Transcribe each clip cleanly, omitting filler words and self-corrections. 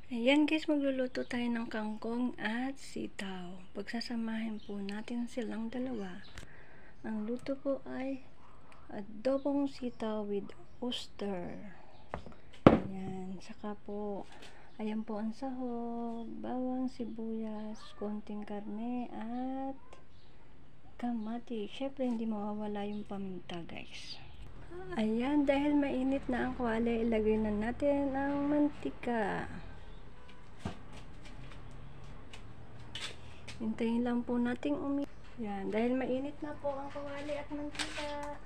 Ayan guys, magluluto tayo ng kangkong at sitaw. Pagsasamahin po natin silang dalawa. Ang luto po ay adobong sitaw with oyster. Ayan, saka po, ayan po ang sahog, bawang, sibuyas, konting karne at kamati. Syempre hindi mawawala yung paminta guys. Ayan, dahil mainit na ang kawali, ilagay na natin ang mantika. Hintayin lang po nating Yan, dahil mainit na po ang kawali at mantika,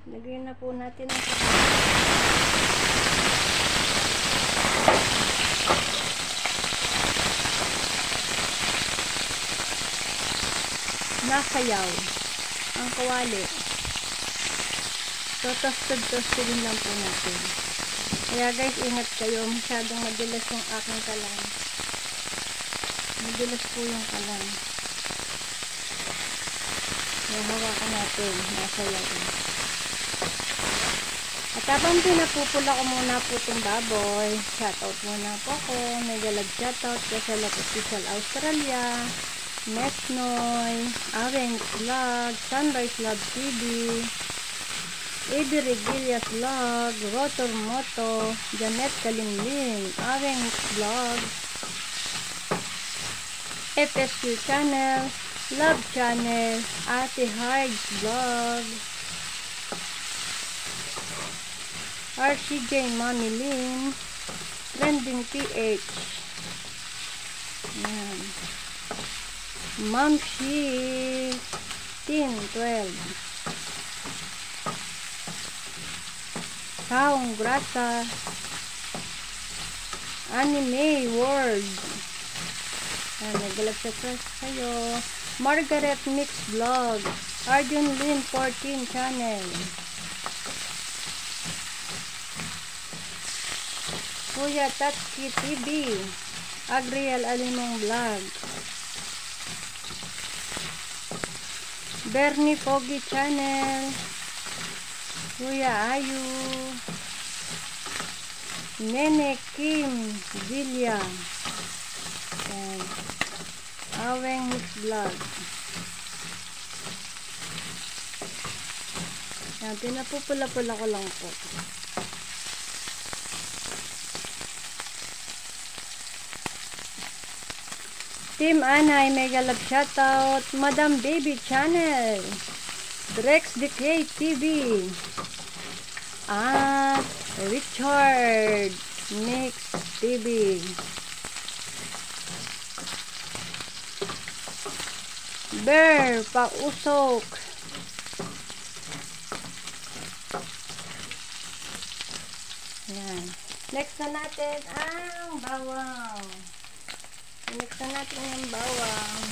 lagyan na po natin ang nasayaw ang kawali. So, toasted-toasted lang po natin. Kaya guys, ingat kayo. Masyadong madulas yung aking kalan. Madulas po yung kalan. Kaya hawakan natin. Nasayaw. At habang pinapupula ko muna po itong baboy, shoutout muna po ako. Mega love shoutout kay sa Love Official Australia, Nesnoy, Aren's Vlog, Sunrise Love TV, Eddie Regilias Vlog, Rotor Moto, Janet Kalimlim, Aren's Vlog, FSQ Channel, Love Channel, Ate Hard's Vlog, RCJ Mami Lynn, Trending PH, yan, Mom She, Teen 12, Saong Grasa, Anime World, naggalap sa trust kayo, Margaret Mix Vlog, Arjun Lin 14 Channel, Kuya Tatski TV, Agriel Alimong Vlog, Bernie Pogi Channel, Kuya Ayu, Nene Kim Villa, and Aweng Mix Vlog. Yan, pinapupula-pula ko lang po. Team Anay, mega love shoutout, Madam Baby Channel, Drex Decay TV, at Richard Mix TV, Bear Pausok, yan. Next na natin ang bawang. Next na natin yung bawang.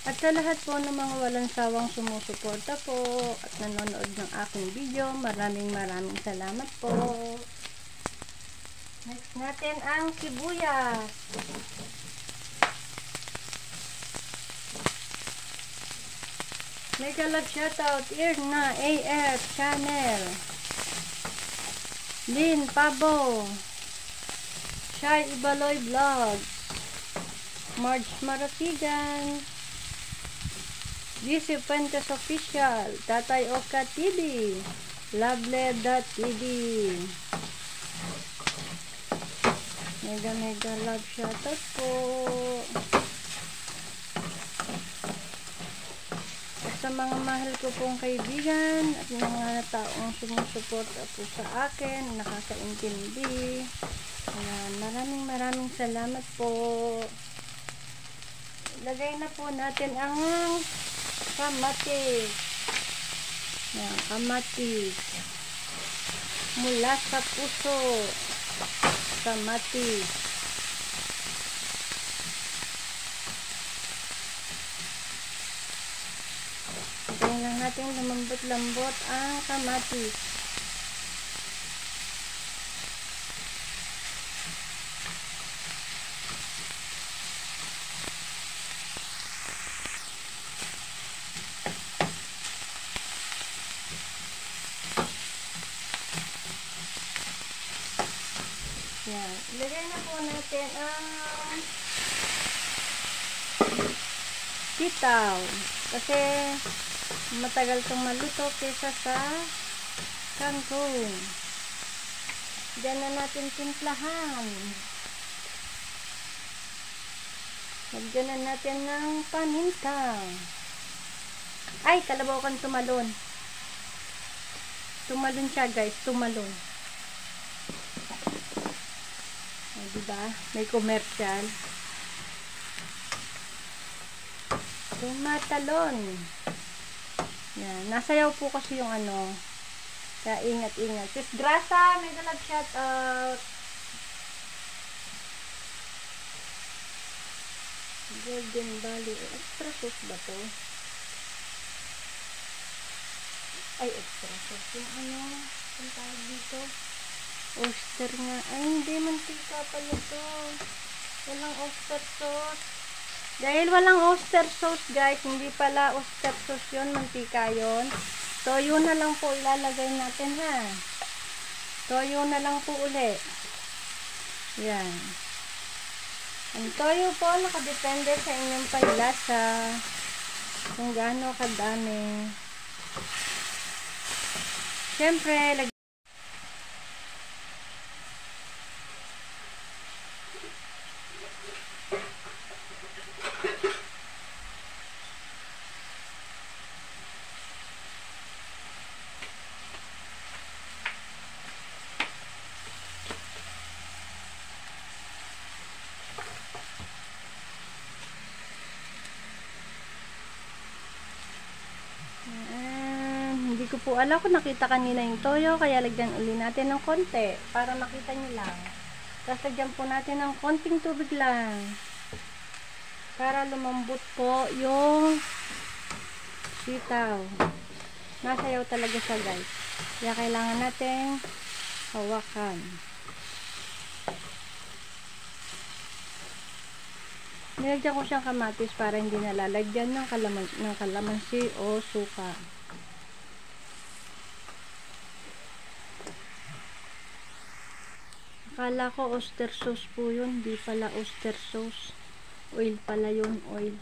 At sa lahat po ng mga walang sawang sumusuporta po at nanonood ng aking video, maraming salamat po. Next natin ang sibuyas. Mega love shoutout, Irna AF Channel, Lynn Pabo, Shai Ibaloy Vlog, Marge Marasigan, GC Fuentes Official, Tatay Oka TV, Loveled.tv. Mega love shoutout po. Sa mga mahal ko pong kaibigan at mga taong sumusuporta po sa akin, nakakaintindi. Ayan, maraming salamat po. Lagay na po natin ang kamatis. Ayan, kamatis. Mula sa puso. Kamatis. Hintayin lang natin lumambot-lambot ang kamatis. sitaw. Kasi matagal itong maluto kesa sa kangkong. Diyan na natin timplahan. Lagyan na natin ng paminta. Ay, kalabaw kang tumalon. Tumalon siya, guys. Tumalon. O, diba? May commercial. Tumatalon. Yan. Nasayaw po kasi yung ano. Kaya ingat-ingat. Sis Grasa, may dalag shout out. Golden Valley. Extra sauce ba to? Ay, extra sauce. Yung ano, ang tawag dito? Oyster nga. Ay, hindi. Mantika pala to. Walang oyster sauce. Dahil walang oyster sauce, guys. Hindi pala oyster sauce yun. Mantika yun. Toyo na lang po ilalagay natin, ha. Toyo na lang po uli. Yan. Ang toyo po, nakadepende sa inyong paglasa. Kung gaano kadami. Siyempre, hindi ko po alam kung nakita kanina yung toyo, kaya lagyan uli natin ng konti para makita nyo lang. Tapos lagyan po natin ng konting tubig lang para lumambot po yung sitaw. Nasayaw talaga siya, guys. Kaya kailangan natin hawakan. Nilagyan ko siyang kamatis para hindi nalalagyan ng kalamansi o suka. Akala ko oyster sauce po yun. Hindi pala oyster sauce. Oil pala yun. Oil.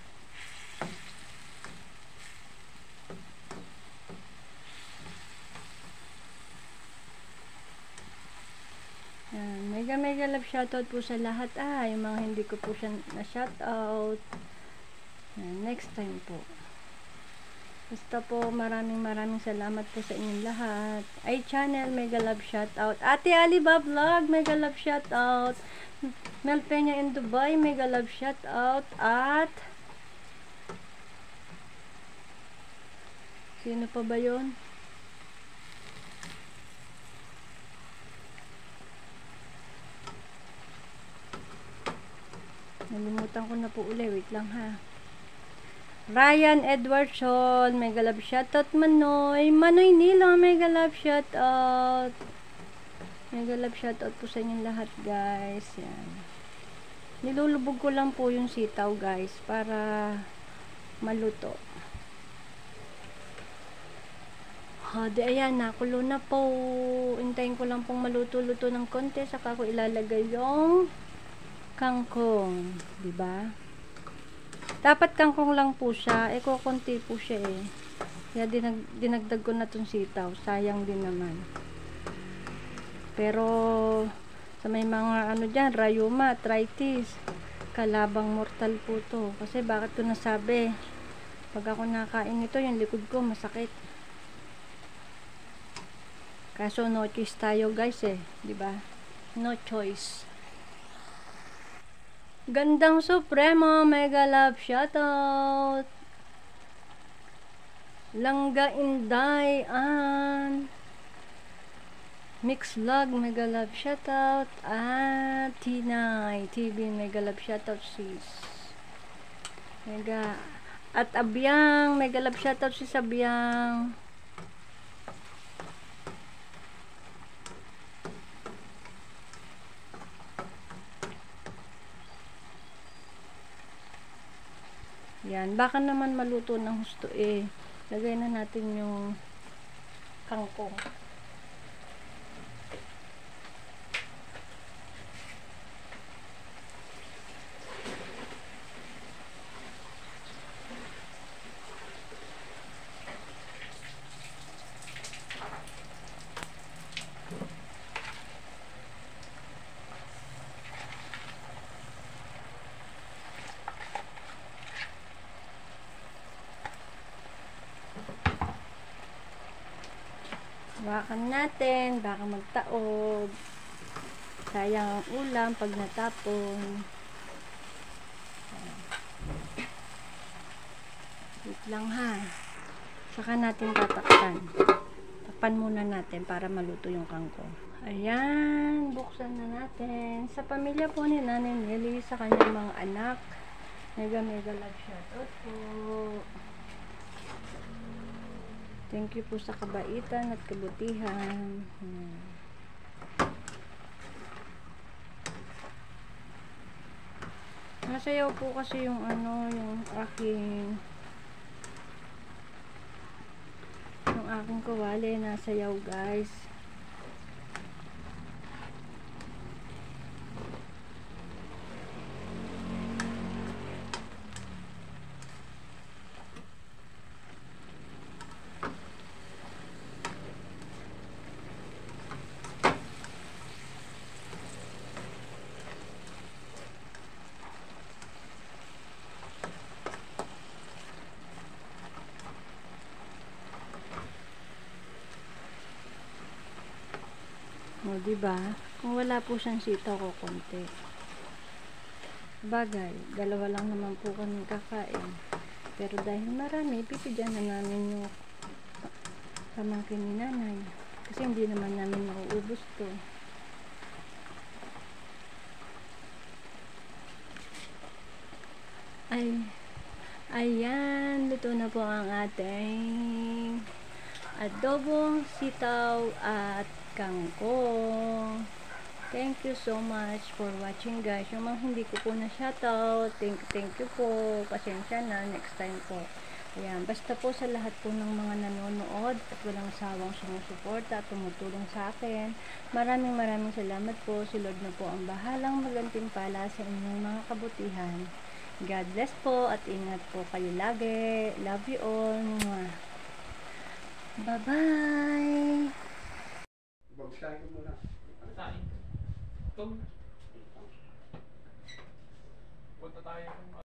Mega love shoutout po sa lahat. Yung mga hindi ko po siya na shoutout. Next time po. Basta po, maraming salamat po sa inyong lahat. Channel, mega love shoutout. Ate Aliba Vlog, mega love shoutout. Mel Peña in Dubai, mega love shoutout. At sino pa ba yun? Nalimutan ko na po uli. Wait lang, ha. Ryan Edwardson, mega love shoutout. Manoy Nilo, mega love shoutout. Mega love shoutout po sa inyong lahat, guys. Yan. Nilulubog ko lang po yung sitaw, guys, para maluto. Ayan, nakulo na po. Hintayin ko lang pong maluto-luto ng konti, saka ko ilalagay yung kangkong, diba? Dapat kangkong lang po siya, kukunti po siya Kaya dinagdag ko na tong sitaw, sayang din naman. Pero sa may mga ano dyan, rayuma, arthritis, kalabang mortal po to. Kasi bakit ko nasabi, pag ako nakain ito, yung likod ko masakit. Kaso no choice tayo, guys, diba? No choice. Gandang Supremo, mega love shoutout. Langga Inday and Mix Vlog, mega love shoutout. At Tinay TV, mega love shoutout, sis. Mega. At Abyang, mega love shoutout, sis Abyang. Yan, baka naman maluto ng husto lagay na natin yung kangkong. Hawakan natin, baka magtaob. Sayang ang ulam pag natapon. Wait lang ha. Saka natin tatakpan. Takpan muna natin para maluto yung kangkong. Ayan, buksan na natin. Sa pamilya po ni Nanay Nelly, sa kanyang mga anak, mega love shoutout po. Thank you po sa kabaitan at kabutihan. Nasayaw po kasi yung yung aking kawali, nasayaw guys. O, diba? Kung wala po siyang sitaw ko konti. Bagay, dalawa lang naman po kami kakain. Pero dahil marami, pipigyan na namin yung pamangkin ni Nanay. Kasi hindi naman namin mauubos to. Ayan, luto na po ang ating adobong sitaw at kangkong. Thank you so much for watching guys. Yung mga hindi ko po na shoutout, thank you po. Pasensya na, next time po. Ayan, basta po sa lahat po ng mga nanonood at walang sawang sumusuporta at tumutulong sa akin. Maraming salamat po. Si Lord na po ang bahalang magantimpala sa inyong mga kabutihan. God bless po at ingat po kayo lagi. Love you all. Bye-bye! Bagsahin ko muna. Bagsahin? Ito. Punta tayo.